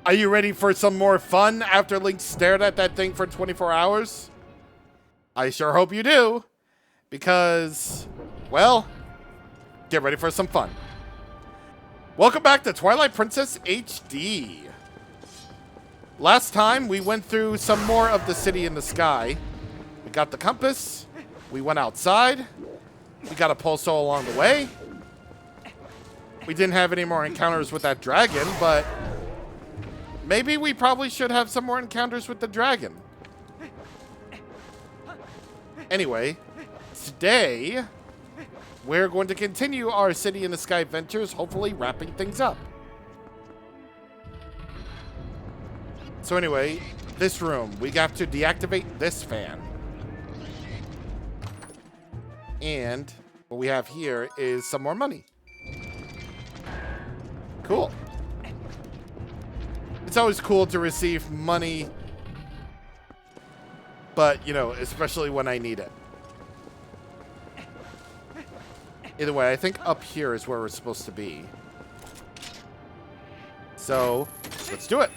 Are you ready for some more fun after Link stared at that thing for 24 hours? I sure hope you do. Because, well, get ready for some fun. Welcome back to Twilight Princess HD. Last time, we went through some more of the city in the sky. We got the compass. We went outside. We got a pulsar along the way. We didn't have any more encounters with that dragon, but maybe we probably should have some more encounters with the dragon. Anyway, today, we're going to continue our City in the Sky adventures, hopefully wrapping things up. So anyway, this room, we got to deactivate this fan. And what we have here is some more money. Cool. It's always cool to receive money, but, you know, especially when I need it. Either way, I think up here is where we're supposed to be. So, let's do it.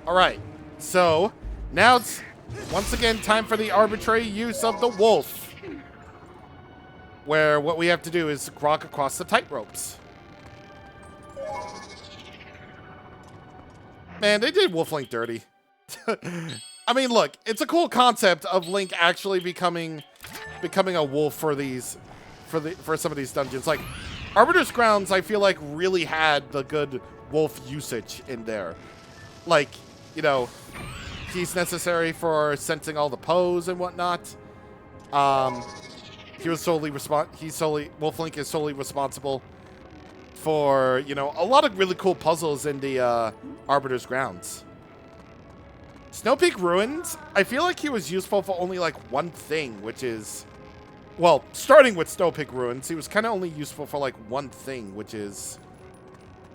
Alright, so now it's once again time for the arbitrary use of the wolf. Where what we have to do is walk across the tightropes. Man, they did Wolf Link dirty. I mean, look, it's a cool concept of Link actually becoming a wolf for some of these dungeons. Like, Arbiter's Grounds, I feel like really had the good wolf usage in there. Like, you know, he's necessary for sensing all the pose and whatnot. Wolf Link is solely responsible for, you know, a lot of really cool puzzles in the Arbiter's Grounds. Snow Peak Ruins, I feel like he was useful for only like one thing, which is, well, starting with Snow Peak Ruins, he was kind of only useful for like one thing, which is,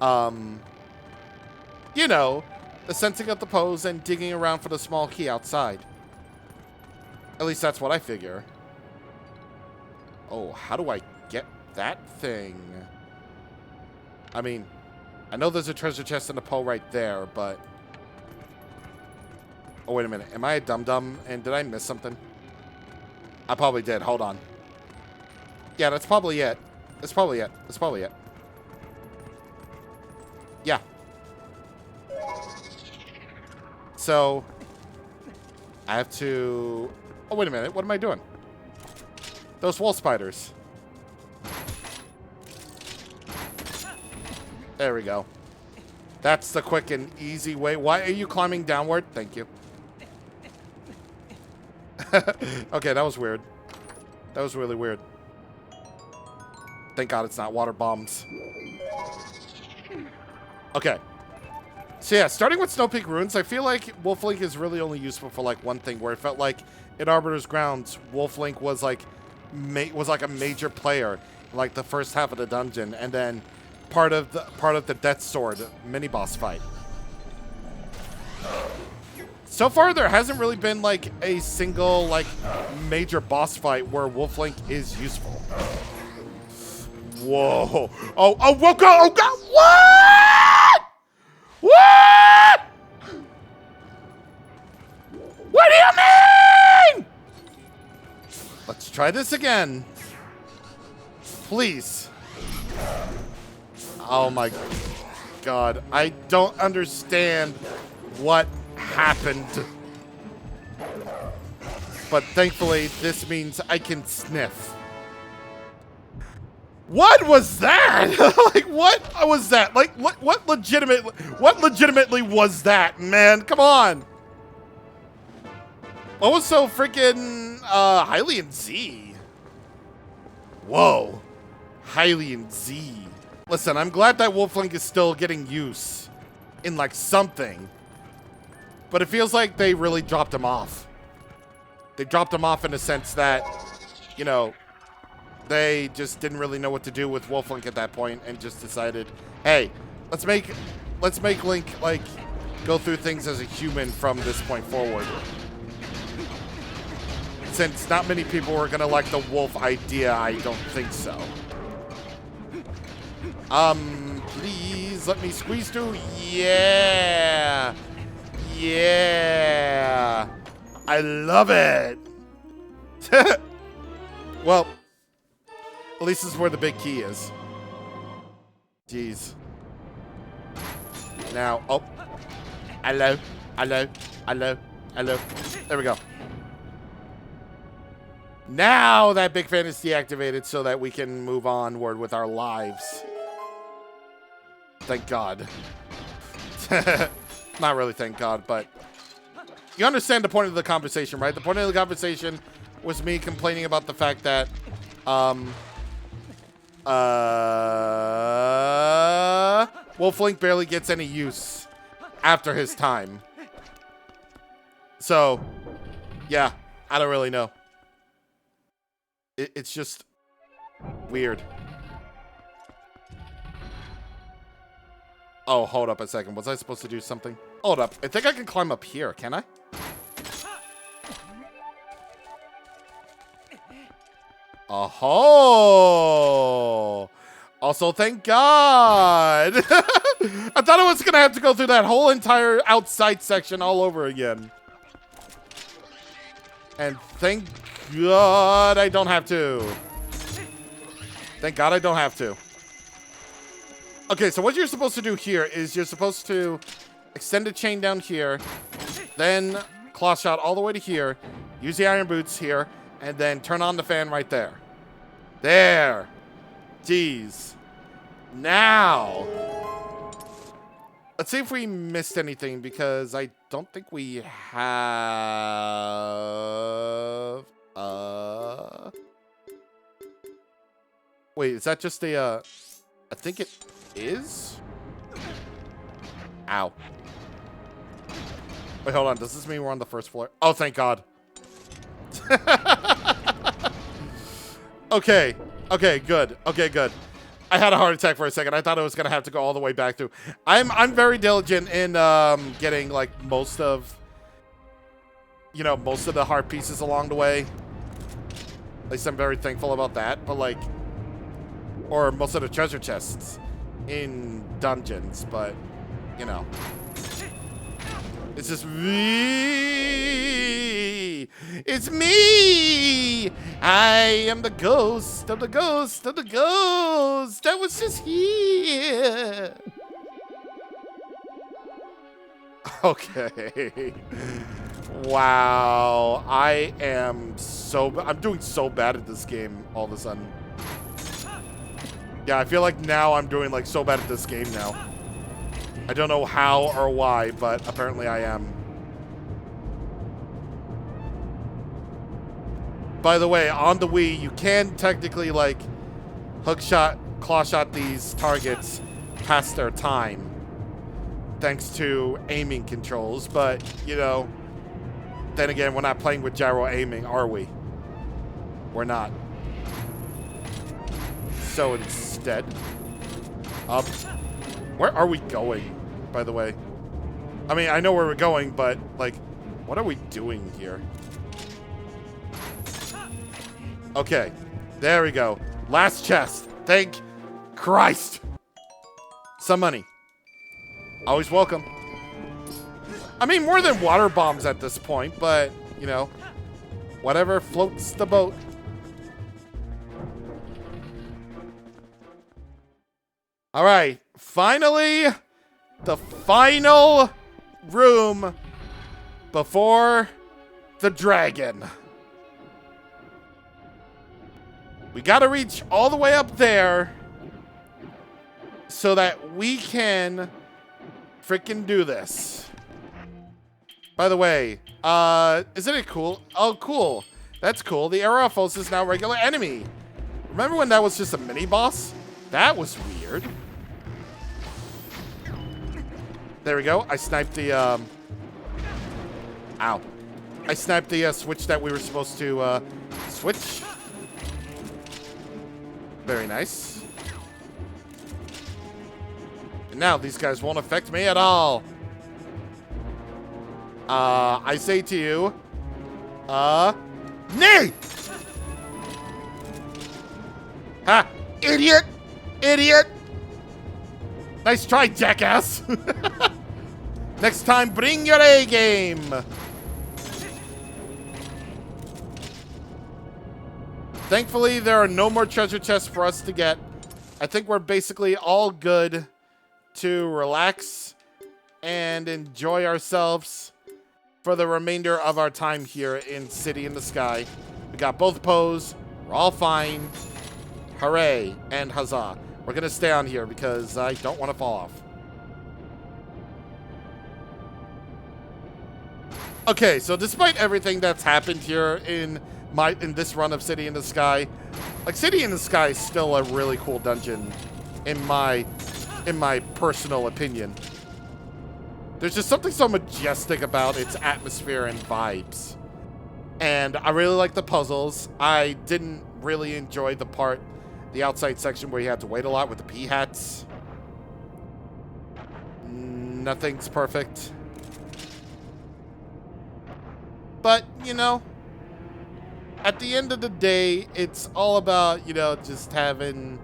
you know, the sensing of the pose and digging around for the small key outside. At least that's what I figure. Oh, how do I get that thing? I mean, I know there's a treasure chest in the pole right there, but... Oh, wait a minute. Am I a dum-dum and did I miss something? I probably did. Hold on. Yeah, that's probably it. That's probably it. That's probably it. Yeah. So, I have to... Oh, wait a minute. What am I doing? Those wall spiders. There we go. That's the quick and easy way. Why are you climbing downward? Thank you. Okay, that was weird. That was really weird. Thank God it's not water bombs. Okay. So yeah, starting with Snow Peak Ruins, I feel like Wolf Link is really only useful for like one thing, where it felt like in Arbiter's Grounds, Wolf Link was like a major player in like the first half of the dungeon, and then part of the Death Sword mini boss fight. So far, there hasn't really been like a single like major boss fight where Wolf Link is useful. Whoa! Oh! Oh! God! Oh God! What? What? What do you mean? Let's try this again. Please. Oh my God. I don't understand what happened. But thankfully, this means I can sniff. What was that? Like, what was that? Like, what legitimately was that, man? Come on. What was so freaking, Hylian Z? Whoa. Hylian Z. Listen, I'm glad that Wolf Link is still getting use in, like, something. But it feels like they really dropped him off. They dropped him off in the sense that, you know, they just didn't really know what to do with Wolf Link at that point and just decided, hey, let's make Link, like, go through things as a human from this point forward. Since not many people were gonna like the wolf idea, I don't think so. Please please let me squeeze through. Yeah. Yeah. I love it. Well, at least this is where the big key is. Jeez. Now, oh. Hello. Hello. Hello. Hello. There we go. Now that big fan is deactivated so that we can move onward with our lives. Thank God. Not really thank God, but you understand the point of the conversation, right? The point of the conversation was me complaining about the fact that Wolf Link barely gets any use after his time. So, yeah, I don't really know. It's just weird. Oh, hold up a second. Was I supposed to do something? Hold up. I think I can climb up here. Can I? Oh. Also, thank God. I thought I was going to have to go through that whole entire outside section all over again. And thank God I don't have to. Thank God I don't have to. Okay, so what you're supposed to do here is you're supposed to extend a chain down here, then claw shot all the way to here, use the iron boots here, and then turn on the fan right there. There. Jeez. Now. Let's see if we missed anything, because I don't think we have... Wait, is that just a... I think it is? Ow. Wait, hold on. Does this mean we're on the first floor? Oh, thank God. Okay. Okay, good. Okay, good. I had a heart attack for a second. I thought I was going to have to go all the way back through. I'm very diligent in getting, like, most of the heart pieces along the way. At least I'm very thankful about that. But, like... Or most of the treasure chests in dungeons, but, you know. It's just me. It's me. I am the ghost of the ghost of the ghost that was just here. Okay. Wow. I'm doing so bad at this game all of a sudden. Yeah, I feel like now I'm doing, like, so bad at this game now. I don't know how or why, but apparently I am. By the way, on the Wii, you can technically, like, hook shot, claw shot these targets past their time. Thanks to aiming controls, but, you know, then again, we're not playing with gyro aiming, are we? We're not. So instead, where are we going, by the way? I mean, I know where we're going, but, like, what are we doing here? Okay, there we go. Last chest. Thank Christ. Some money. Always welcome. I mean, more than water bombs at this point, but, you know, whatever floats the boat. All right, finally, the final room before the dragon. We got to reach all the way up there so that we can freaking do this. By the way, isn't it cool? Oh, cool. That's cool. The Aerophos is now a regular enemy. Remember when that was just a mini-boss? That was weird. There we go. I sniped the, Ow. I sniped the switch that we were supposed to, switch. Very nice. And now these guys won't affect me at all. I say to you, nay! Ha! Idiot! Idiot! Nice try, jackass. Next time, bring your A game. Thankfully, there are no more treasure chests for us to get. I think we're basically all good to relax and enjoy ourselves for the remainder of our time here in City in the Sky. We got both pose. We're all fine. Hooray and huzzah. We're going to stay on here because I don't want to fall off. Okay, so despite everything that's happened here in this run of City in the Sky, like City in the Sky is still a really cool dungeon in my personal opinion. There's just something so majestic about its atmosphere and vibes. And I really like the puzzles. I didn't really enjoy the outside section where you had to wait a lot with the pea hats. Nothing's perfect. But, you know, at the end of the day, it's all about, you know, just having...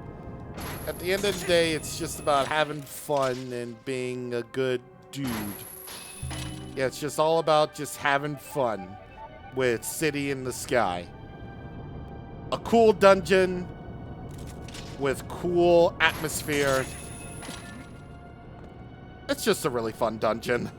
At the end of the day, it's just about having fun and being a good dude. Yeah, it's just all about just having fun with City in the Sky. A cool dungeon with cool atmosphere. It's just a really fun dungeon.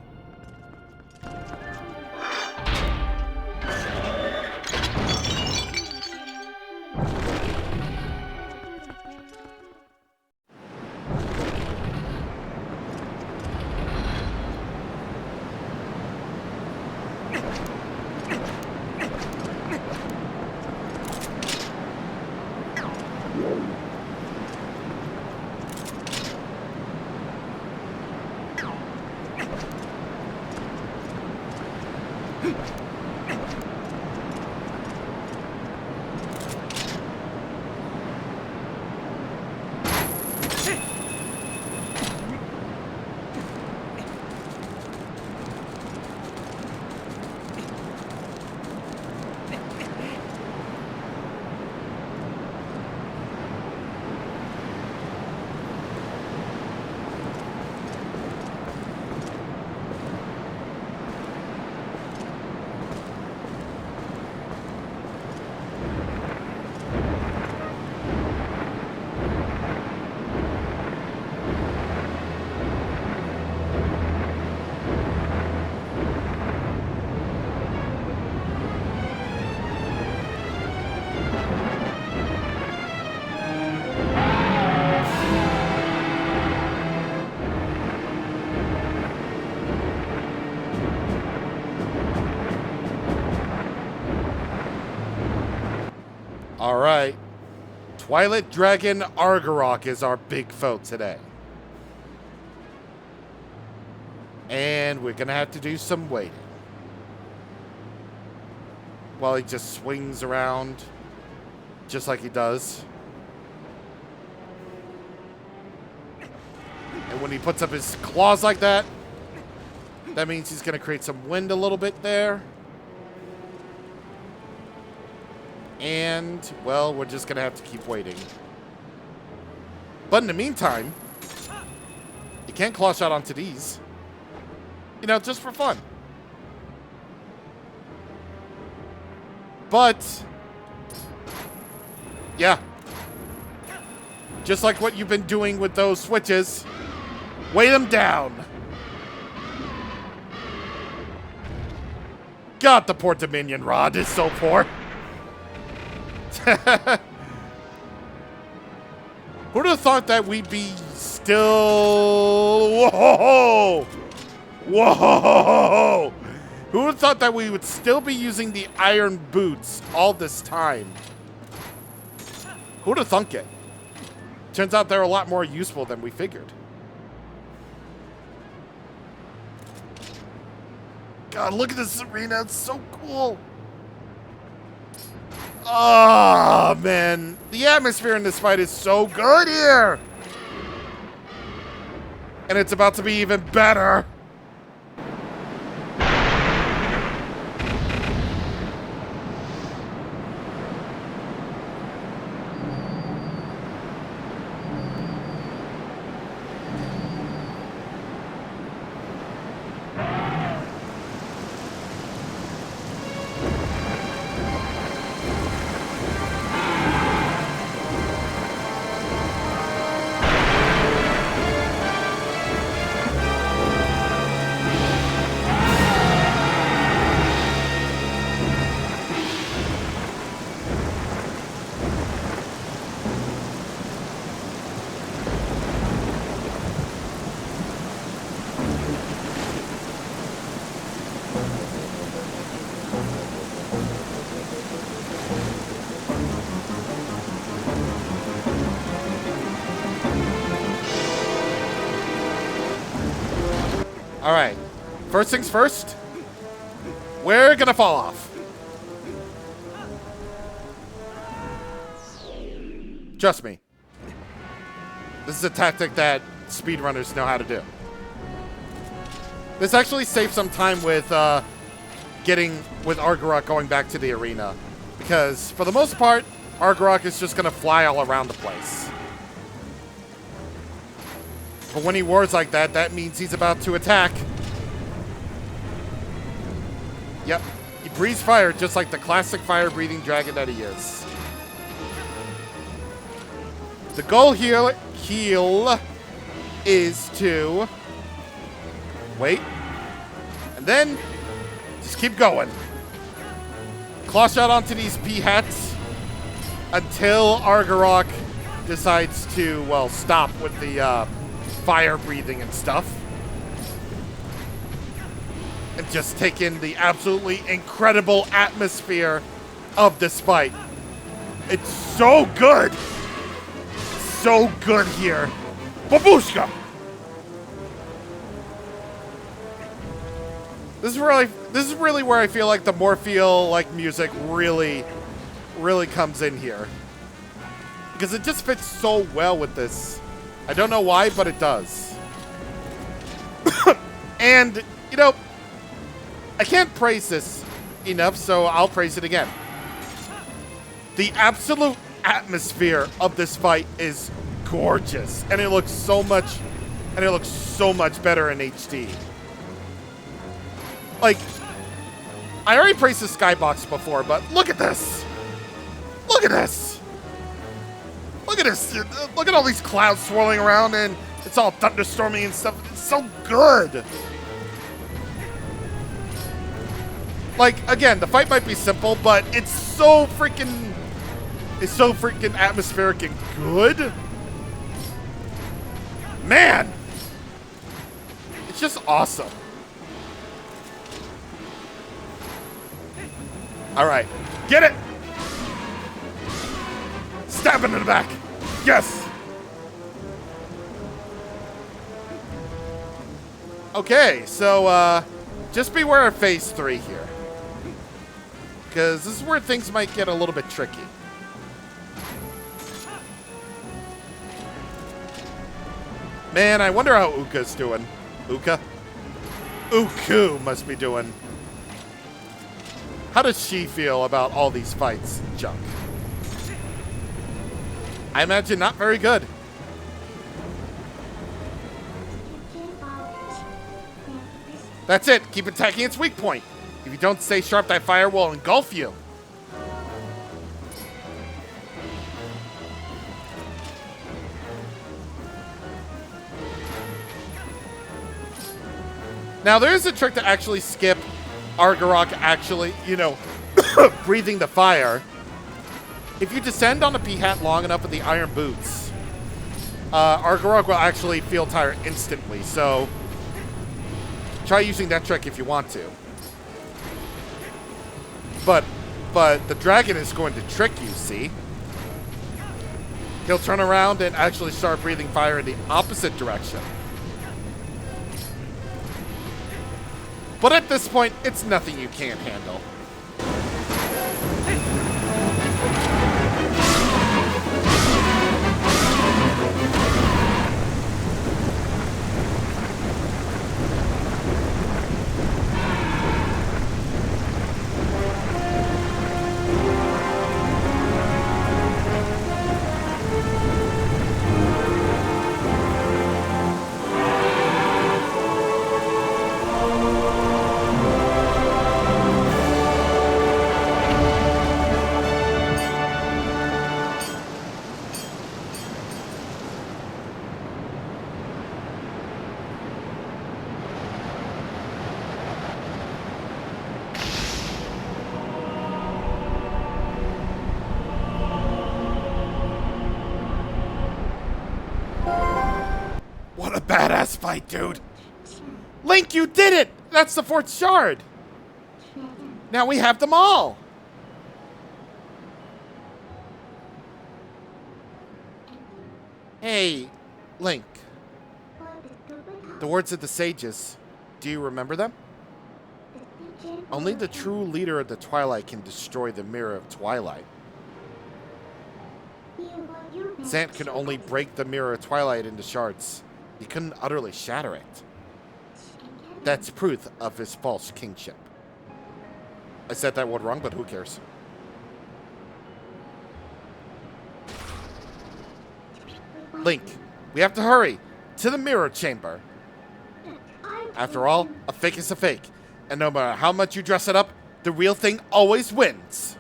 All right. Twilight Dragon Argarok is our big foe today. And we're going to have to do some waiting. While he just swings around just like he does. And when he puts up his claws like that, that means he's going to create some wind a little bit there. And, well, we're just going to have to keep waiting. But in the meantime, you can't claw shot onto these. You know, just for fun. But, yeah. Just like what you've been doing with those switches. Weigh them down. God, the poor Dominion Rod is so poor. Who'd have thought that we'd be still... Whoa! Whoa! Who would have thought that we would still be using the iron boots all this time? Who'd have thunk it? Turns out they're a lot more useful than we figured. God, look at this arena. It's so cool. Oh, man. The atmosphere in this fight is so good here. And it's about to be even better. Alright. First things first. We're gonna fall off. Trust me. This is a tactic that speedrunners know how to do. This actually saves some time with Argarok going back to the arena. Because for the most part, Argarok is just gonna fly all around the place. But when he roars like that, that means he's about to attack. Yep. He breathes fire just like the classic fire-breathing dragon that he is. The goal here is to wait, and then just keep going. Claw shot onto these P-hats until Argarok decides to, well, stop with the fire breathing and stuff. And just take in the absolutely incredible atmosphere of this fight. It's so good! So good here. Babushka! This is really where I feel like the Morpheal music really comes in here. Because it just fits so well with this. I don't know why, but it does. And, you know, I can't praise this enough, so I'll praise it again. The absolute atmosphere of this fight is gorgeous, and it looks so much better in HD. Like, I already praised the skybox before, but look at this. Look at this. Look at this. Look at all these clouds swirling around, and it's all thunderstorming and stuff. It's so good. Like, again, the fight might be simple, but it's so freaking atmospheric and good. Man, it's just awesome. All right, get it. Stab him in the back. Yes. Okay, so just beware of phase 3 here. Because this is where things might get a little bit tricky. Man, I wonder how Uka's doing. Uka? Uku must be doing. How does she feel about all these fights and junk? I imagine not very good. That's it. Keep attacking its weak point. If you don't stay sharp, that fire will engulf you. Now, there is a trick to actually skip Argarok actually, you know, breathing the fire. If you descend on a P-hat long enough with the iron boots, Argarok will actually feel tired instantly. So, try using that trick if you want to. But the dragon is going to trick you, see? He'll turn around and actually start breathing fire in the opposite direction. But at this point, it's nothing you can't handle. What a badass fight, dude. Link, you did it! That's the 4th shard. Now we have them all. Hey, Link. The words of the sages. Do you remember them? Only the true leader of the Twilight can destroy the Mirror of Twilight. Zant could only break the Mirror of Twilight into shards. He couldn't utterly shatter it. That's proof of his false kingship. I said that word wrong, but who cares? Link, we have to hurry to the mirror chamber. After all, a fake is a fake. And no matter how much you dress it up, the real thing always wins.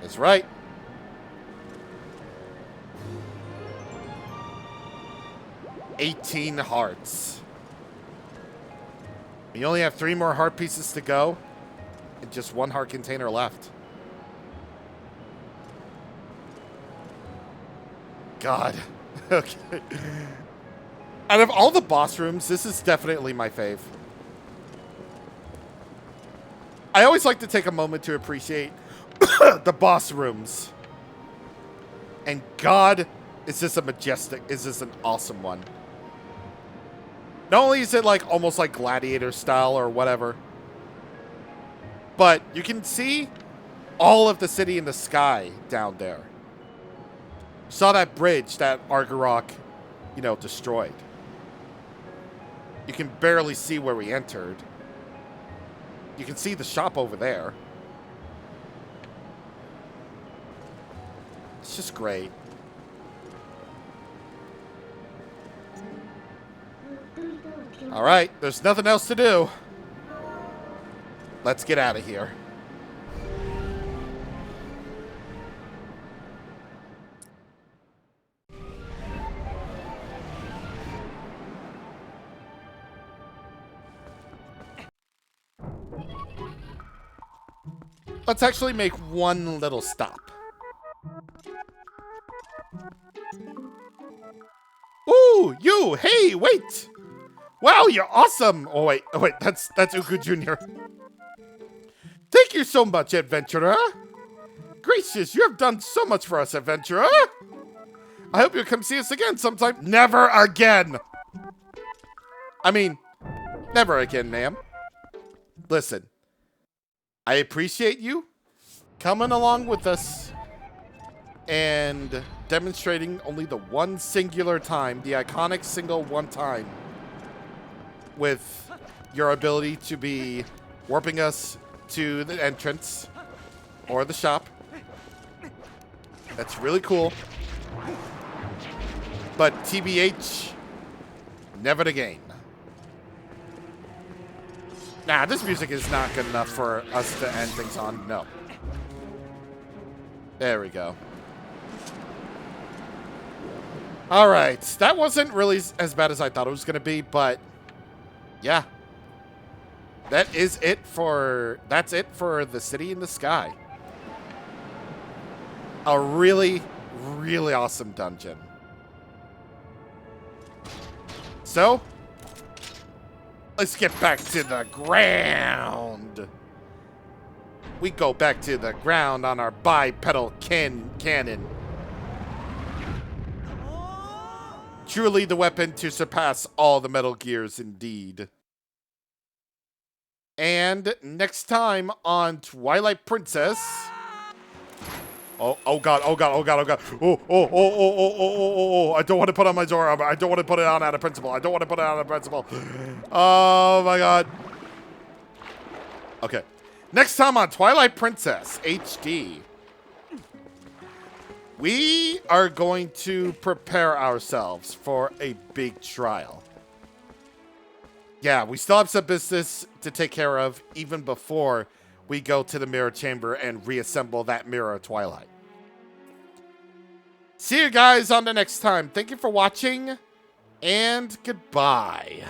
That's right. $18 hearts. We only have 3 more heart pieces to go, and just 1 heart container left. God. Okay. Out of all the boss rooms, this is definitely my fave. I always like to take a moment to appreciate the boss rooms. And God, is this an awesome one. Not only is it like almost like Gladiator style or whatever, but you can see all of the city in the sky down there. Saw that bridge that Argarok, destroyed. You can barely see where we entered. You can see the shop over there. It's just great. All right, there's nothing else to do. Let's get out of here. Let's actually make one little stop. Ooh, you! Hey, wait! Wow, you're awesome! Oh wait, that's Uku Jr. Thank you so much, adventurer! Gracious, you have done so much for us, adventurer! I hope you'll come see us again sometime. Never again! I mean, never again, ma'am. Listen, I appreciate you coming along with us and demonstrating only the one singular time, the iconic single one time, with your ability to be warping us to the entrance or the shop. That's really cool. But TBH, never again. Nah, this music is not good enough for us to end things on. No. There we go. All right. That wasn't really as bad as I thought it was going to be, but yeah. That's it for the city in the sky. A really, really awesome dungeon. So, let's get back to the ground. We go back to the ground on our bipedal cannon. Truly the weapon to surpass all the Metal Gears indeed. And next time on Twilight Princess. Oh god. Oh, I don't want to put on my Zora armor. I don't want to put it on out of principle. Oh my god. Okay. Next time on Twilight Princess HD, we are going to prepare ourselves for a big trial. Yeah, we still have some business to take care of even before we go to the mirror chamber and reassemble that mirror of Twilight. See you guys on the next time. Thank you for watching, and goodbye.